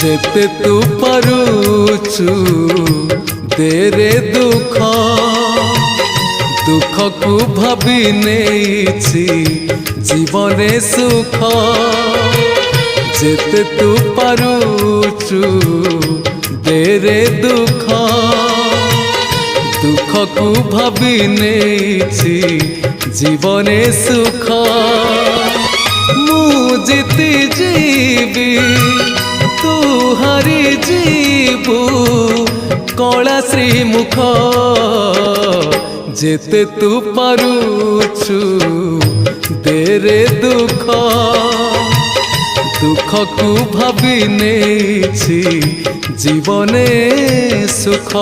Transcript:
जेते तू पारुचु देरे दुख दुख को भाभी नेछि जीवने सुख जेते तू पारुचु देरे दुख दुख को भाभी नेछि जीवने सुख मु जीती जीवी तू हारी जीवु कला श्रीमुख जेते तू पारुचु देरे दुख दुख को भाभी नेछि जीवने सुख।